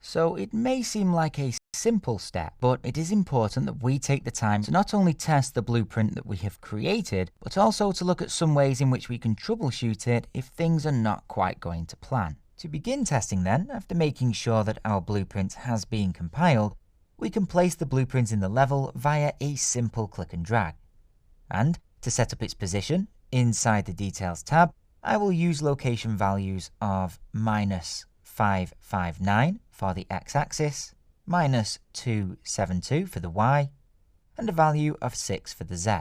So it may seem like a simple step, but it is important that we take the time to not only test the blueprint that we have created, but also to look at some ways in which we can troubleshoot it if things are not quite going to plan. To begin testing then, after making sure that our blueprint has been compiled, we can place the blueprint in the level via a simple click and drag. And to set up its position, inside the Details tab, I will use location values of -559 for the x-axis, -272 for the y, and a value of 6 for the z,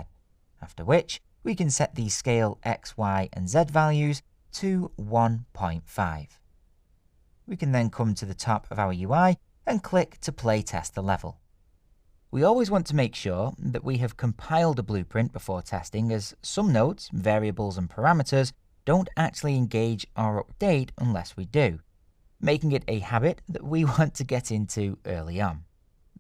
after which we can set the scale x, y, and z values to 1.5. We can then come to the top of our UI and click to play test the level. We always want to make sure that we have compiled a blueprint before testing, as some nodes, variables, and parameters don't actually engage or update unless we do, making it a habit that we want to get into early on.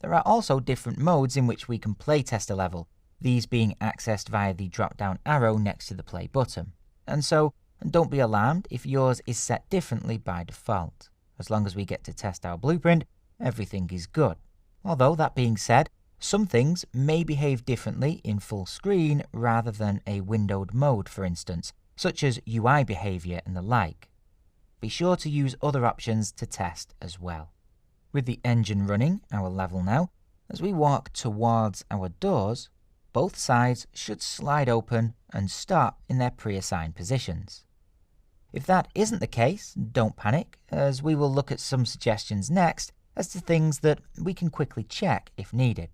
There are also different modes in which we can play test a level, these being accessed via the drop-down arrow next to the play button. And so, don't be alarmed if yours is set differently by default. As long as we get to test our blueprint, everything is good. Although, that being said, some things may behave differently in full screen rather than a windowed mode, for instance, such as UI behavior and the like. Be sure to use other options to test as well. With the engine running our level now, as we walk towards our doors, both sides should slide open and stop in their pre-assigned positions. If that isn't the case, don't panic, as we will look at some suggestions next as to things that we can quickly check if needed.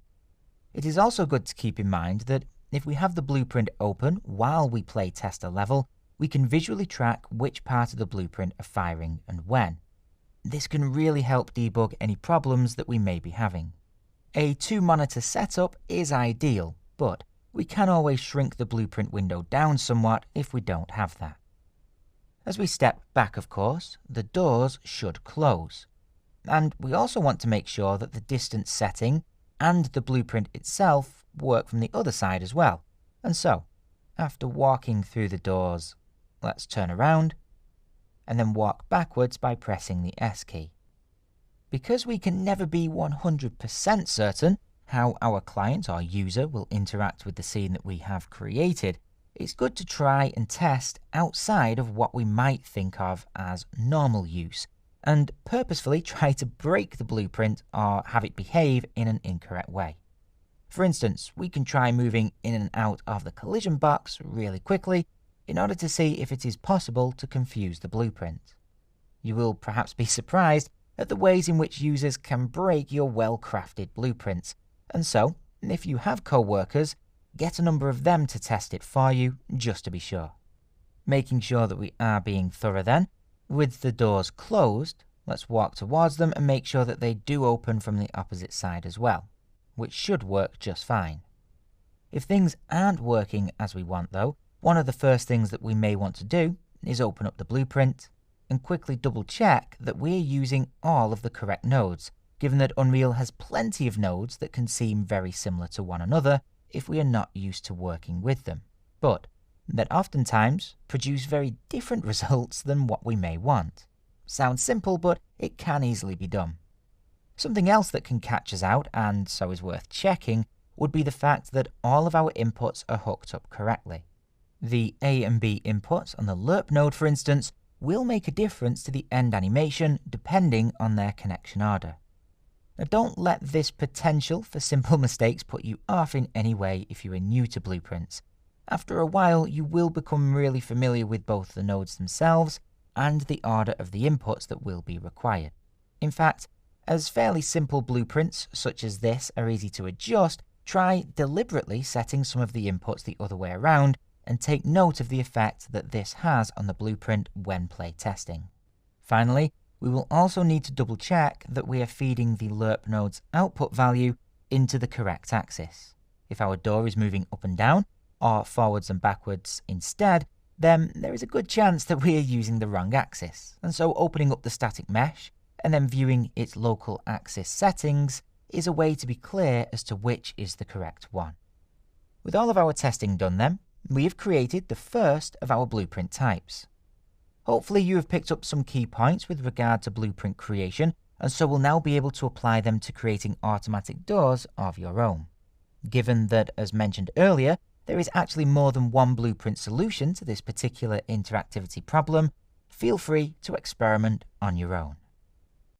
It is also good to keep in mind that if we have the blueprint open while we play test a level, we can visually track which part of the blueprint are firing and when. This can really help debug any problems that we may be having. A 2-monitor setup is ideal, but we can always shrink the blueprint window down somewhat if we don't have that. As we step back, of course, the doors should close. And we also want to make sure that the distance setting and the blueprint itself work from the other side as well. And so, after walking through the doors, let's turn around and then walk backwards by pressing the S key. Because we can never be 100% certain how our client or user will interact with the scene that we have created, it's good to try and test outside of what we might think of as normal use, and purposefully try to break the blueprint or have it behave in an incorrect way. For instance, we can try moving in and out of the collision box really quickly in order to see if it is possible to confuse the blueprint. You will perhaps be surprised at the ways in which users can break your well-crafted blueprints, and so, if you have co-workers, get a number of them to test it for you just to be sure. Making sure that we are being thorough then, with the doors closed, let's walk towards them and make sure that they do open from the opposite side as well, which should work just fine. If things aren't working as we want though, one of the first things that we may want to do is open up the blueprint and quickly double check that we're using all of the correct nodes, given that Unreal has plenty of nodes that can seem very similar to one another if we are not used to working with them, but that oftentimes produce very different results than what we may want. Sounds simple, but it can easily be done. Something else that can catch us out, and so is worth checking, would be the fact that all of our inputs are hooked up correctly. The A and B inputs on the lerp node, for instance, will make a difference to the end animation depending on their connection order. Now, don't let this potential for simple mistakes put you off in any way if you are new to blueprints. After a while, you will become really familiar with both the nodes themselves and the order of the inputs that will be required. In fact, as fairly simple blueprints such as this are easy to adjust, try deliberately setting some of the inputs the other way around and take note of the effect that this has on the blueprint when play testing. Finally, we will also need to double check that we are feeding the lerp node's output value into the correct axis. If our door is moving up and down, or forwards and backwards instead, then there is a good chance that we are using the wrong axis, and so opening up the static mesh and then viewing its local axis settings is a way to be clear as to which is the correct one. With all of our testing done then, we have created the first of our blueprint types. Hopefully you have picked up some key points with regard to blueprint creation and so will now be able to apply them to creating automatic doors of your own. Given that, as mentioned earlier, there is actually more than one blueprint solution to this particular interactivity problem, feel free to experiment on your own.